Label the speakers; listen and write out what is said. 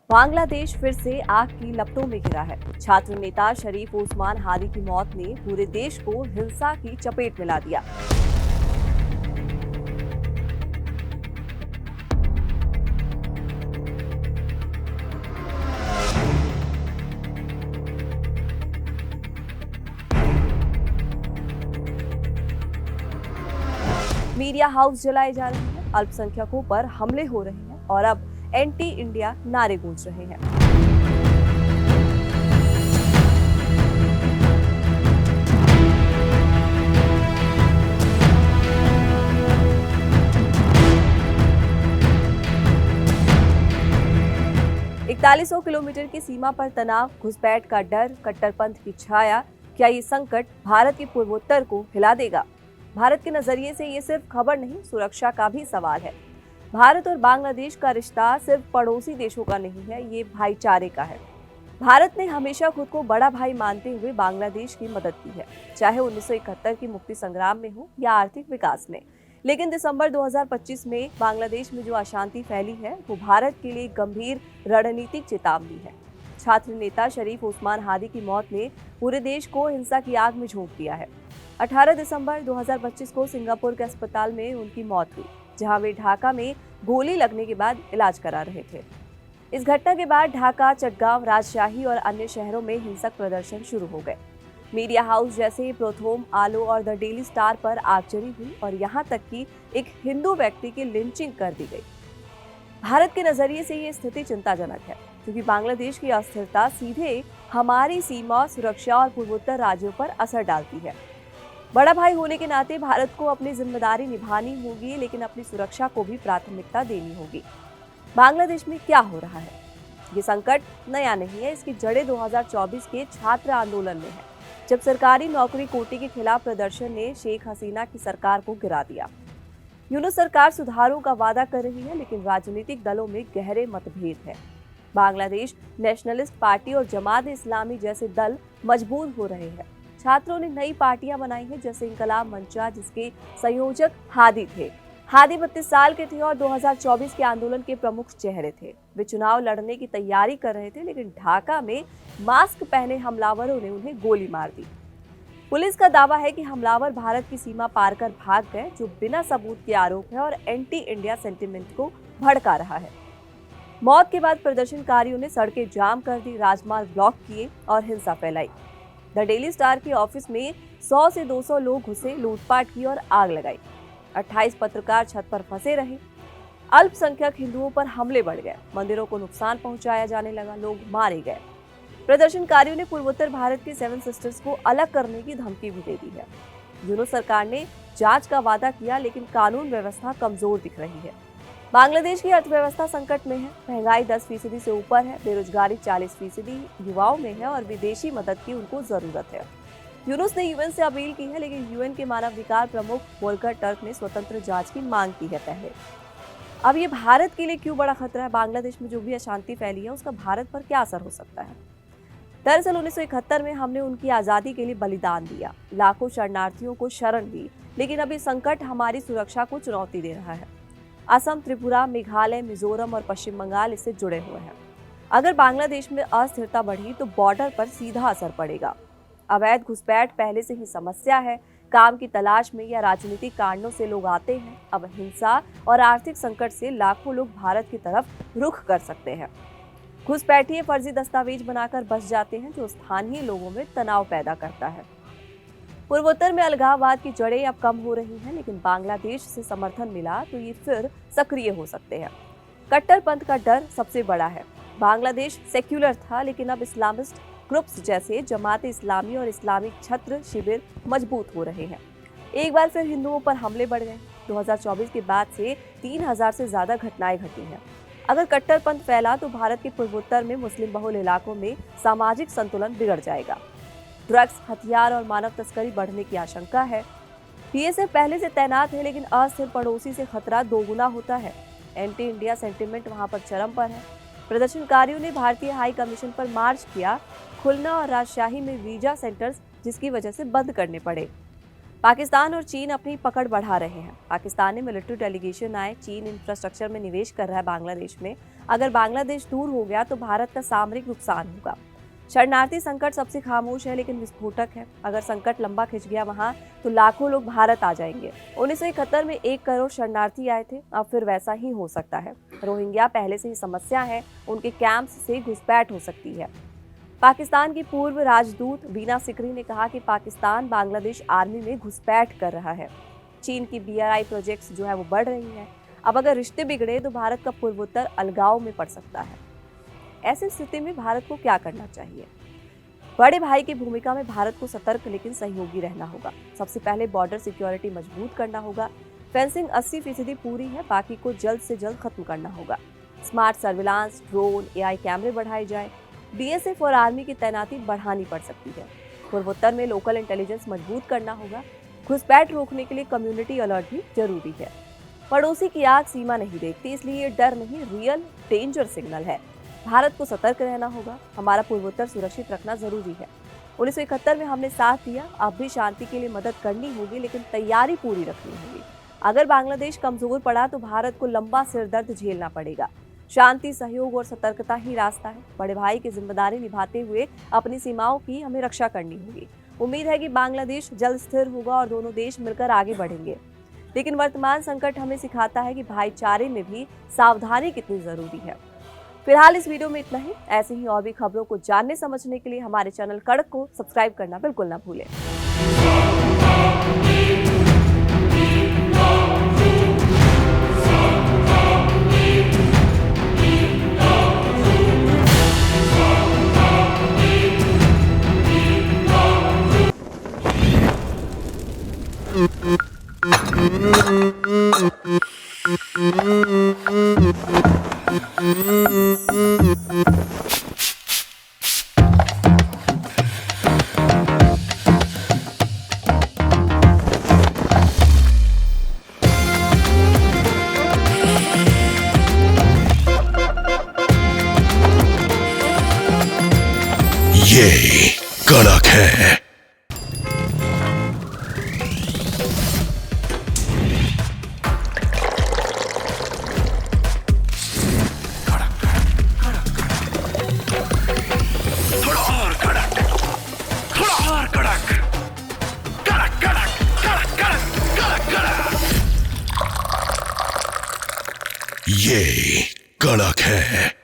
Speaker 1: बांग्लादेश फिर से आग की लपटों में घिरा है। छात्र नेता शरीफ उस्मान हादी की मौत ने पूरे देश को हिंसा की चपेट में ला दिया। मीडिया हाउस जलाए जा रहे हैं, अल्पसंख्यकों पर हमले हो रहे हैं और अब एंटी इंडिया नारे गूंज रहे हैं। 4100 किलोमीटर की सीमा पर तनाव, घुसपैठ का डर, कट्टरपंथ की छाया। क्या ये संकट भारत के पूर्वोत्तर को हिला देगा? भारत के नजरिए से ये सिर्फ खबर नहीं, सुरक्षा का भी सवाल है। भारत और बांग्लादेश का रिश्ता सिर्फ पड़ोसी देशों का नहीं है, ये भाईचारे का है। भारत ने हमेशा खुद को बड़ा भाई मानते हुए बांग्लादेश की मदद की है, चाहे 1971 की मुक्ति संग्राम में हो या आर्थिक विकास में। लेकिन दिसंबर 2025 में बांग्लादेश में जो अशांति फैली है, वो भारत के लिए गंभीर रणनीतिक चेतावनी है। छात्र नेता शरीफ उस्मान हादी की मौत ने पूरे देश को हिंसा की आग में झोंक दिया है। 18 दिसंबर 2025 को सिंगापुर के अस्पताल में उनकी मौत हुई, जहां वे ढाका में गोली लगने के बाद इलाज करा रहे थे। इस घटना के बाद ढाका, चटगांव, राजशाही और अन्य शहरों में हिंसक प्रदर्शन शुरू हो गए। मीडिया हाउस जैसे प्रोथोम, आलो और द डेली स्टार पर आगजनी हुई और यहाँ तक कि एक हिंदू व्यक्ति की लिंचिंग कर दी गई। भारत के नजरिए से ये स्थिति चिंताजनक है, क्योंकि बांग्लादेश की अस्थिरता सीधे हमारी सीमा, सुरक्षा और पूर्वोत्तर राज्यों पर असर डालती है। बड़ा भाई होने के नाते भारत को अपनी जिम्मेदारी निभानी होगी, लेकिन अपनी सुरक्षा को भी प्राथमिकता देनी होगी। बांग्लादेश में क्या हो रहा है? ये संकट नया नहीं है, इसकी जड़ें 2024 के छात्र आंदोलन में है, जब सरकारी नौकरी कोटे के खिलाफ प्रदर्शन ने शेख हसीना की सरकार को गिरा दिया। यूनुस सरकार सुधारों का वादा कर रही है, लेकिन राजनीतिक दलों में गहरे मतभेद है। बांग्लादेश नेशनलिस्ट पार्टी और जमात इस्लामी जैसे दल मजबूत हो रहे हैं। छात्रों ने नई पार्टियां बनाई हैं, जैसे इंकलाब मंचा, जिसके संयोजक हादी थे। हादी 32 साल के थे और 2024 के आंदोलन के प्रमुख चेहरे थे। वे चुनाव लड़ने की तैयारी कर रहे थे, लेकिन ढाका में मास्क पहने हमलावरों ने उन्हें गोली मार दी। पुलिस का दावा है कि हमलावर भारत की सीमा पार कर भाग गए, जो बिना सबूत के आरोप है और एंटी इंडिया सेंटिमेंट को भड़का रहा है। मौत के बाद प्रदर्शनकारियों ने सड़कें जाम कर दी, राजमार्ग ब्लॉक किए और हिंसा फैलाई। द डेली स्टार के ऑफिस में 100 से 200 लोग घुसे, लूटपाट की और आग लगाई। 28 पत्रकार छत पर फंसे रहे। अल्पसंख्यक हिंदुओं पर हमले बढ़ गए, मंदिरों को नुकसान पहुंचाया जाने लगा, लोग मारे गए। प्रदर्शनकारियों ने पूर्वोत्तर भारत के 7 सिस्टर्स को अलग करने की धमकी भी दे दी है। यूनुस सरकार ने जांच का वादा किया, लेकिन कानून व्यवस्था कमजोर दिख रही है। बांग्लादेश की अर्थव्यवस्था संकट में है, महंगाई 10% से ऊपर है, बेरोजगारी 40% युवाओं में है और विदेशी मदद की उनको जरूरत है। यूनुस ने यूएन से अपील की है, लेकिन यूएन के मानवाधिकार प्रमुख वोल्कर टर्क ने स्वतंत्र जांच की मांग की है पहले। अब ये भारत के लिए क्यों बड़ा खतरा है? बांग्लादेश में जो भी अशांति फैली है, उसका भारत पर क्या असर हो सकता है? दरअसल 1971 में हमने उनकी आजादी के लिए बलिदान दिया, लाखों शरणार्थियों को शरण दी, लेकिन अब ये संकट हमारी सुरक्षा को चुनौती दे रहा है। असम, त्रिपुरा, मेघालय, मिजोरम और पश्चिम बंगाल इससे जुड़े हुए हैं। अगर बांग्लादेश में अस्थिरता बढ़ी तो बॉर्डर पर सीधा असर पड़ेगा। अवैध घुसपैठ पहले से ही समस्या है, काम की तलाश में या राजनीतिक कारणों से लोग आते हैं। अब हिंसा और आर्थिक संकट से लाखों लोग भारत की तरफ रुख कर सकते हैं। घुसपैठिए फर्जी दस्तावेज बनाकर बस जाते हैं, जो स्थानीय लोगों में तनाव पैदा करता है। पूर्वोत्तर में अलगाववाद की जड़ें अब कम हो रही हैं, लेकिन बांग्लादेश से समर्थन मिला तो ये फिर सक्रिय हो सकते हैं। कट्टरपंथ का डर सबसे बड़ा है। बांग्लादेश सेक्युलर था, लेकिन अब इस्लामिस्ट ग्रुप्स जैसे जमात इस्लामी और इस्लामिक छत्र शिविर मजबूत हो रहे हैं। एक बार फिर हिंदुओं पर हमले बढ़ गए। 2024 के बाद से 3000 से ज्यादा घटनाएं घटी हैं। अगर कट्टरपंथ फैला तो भारत के पूर्वोत्तर में मुस्लिम बहुल इलाकों में सामाजिक संतुलन बिगड़ जाएगा। ड्रग्स, हथियार और मानव तस्करी बढ़ने की आशंका है। बीएसएफ पहले से तैनात है, लेकिन अस्थिर पड़ोसी से खतरा दोगुना होता है। एंटी इंडिया सेंटिमेंट वहां पर चरम पर है। प्रदर्शनकारियों ने भारतीय हाई कमीशन पर मार्च किया, खुलना और राजशाही में वीजा सेंटर्स जिसकी वजह से बंद करने पड़े। पाकिस्तान और चीन अपनी पकड़ बढ़ा रहे हैं। पाकिस्तान ने मिलिट्री डेलीगेशन आए, चीन इंफ्रास्ट्रक्चर में निवेश कर रहा है बांग्लादेश में। अगर बांग्लादेश दूर हो गया तो भारत का सामरिक नुकसान होगा। शरणार्थी संकट सबसे खामोश है लेकिन विस्फोटक है। अगर संकट लंबा खिंच गया वहां तो लाखों लोग भारत आ जाएंगे। 1971 में 1 करोड़ शरणार्थी आए थे, अब फिर वैसा ही हो सकता है। रोहिंग्या पहले से ही समस्या है, उनके कैंप्स से घुसपैठ हो सकती है। पाकिस्तान की पूर्व राजदूत वीना सिकरी ने कहा कि पाकिस्तान बांग्लादेश आर्मी में घुसपैठ कर रहा है। चीन की BRI प्रोजेक्ट्स जो है वो बढ़ रही हैं। अब अगर रिश्ते बिगड़े तो भारत का पूर्वोत्तर अलगाव में पड़ सकता है। ऐसी स्थिति में भारत को क्या करना चाहिए? बड़े भाई की भूमिका में भारत को सतर्क लेकिन सहयोगी रहना होगा। सबसे पहले बॉर्डर सिक्योरिटी मजबूत करना होगा। फेंसिंग 80% पूरी है, बाकी को जल्द से जल्द खत्म करना होगा। स्मार्ट सर्विलांस, ड्रोन, AI कैमरे बढ़ाए जाए। BSF और आर्मी की तैनाती बढ़ानी पड़ सकती है। पूर्वोत्तर में लोकल इंटेलिजेंस मजबूत करना होगा। घुसपैठ रोकने के लिए कम्युनिटी अलर्ट भी जरूरी है। पड़ोसी की आग सीमा नहीं देखती, इसलिए ये डर नहीं, रियल डेंजर सिग्नल है। भारत को सतर्क रहना होगा। हमारा पूर्वोत्तर सुरक्षित रखना जरूरी है। 1971 में हमने साथ दिया, अब भी शांति के लिए मदद करनी होगी, लेकिन तैयारी पूरी रखनी होगी। अगर बांग्लादेश कमजोर पड़ा तो भारत को लंबा सिरदर्द झेलना पड़ेगा। शांति, सहयोग और सतर्कता ही रास्ता है। बड़े भाई की जिम्मेदारी निभाते हुए अपनी सीमाओं की हमें रक्षा करनी होगी। उम्मीद है कि बांग्लादेश जल्द स्थिर होगा और दोनों देश मिलकर आगे बढ़ेंगे। लेकिन वर्तमान संकट हमें सिखाता है कि भाईचारे में भी सावधानी कितनी जरूरी है। फिलहाल इस वीडियो में इतना ही। ऐसे ही और भी खबरों को जानने समझने के लिए हमारे चैनल कड़क को सब्सक्राइब करना बिल्कुल ना भूलें।
Speaker 2: ये कड़क है। ये कड़क है।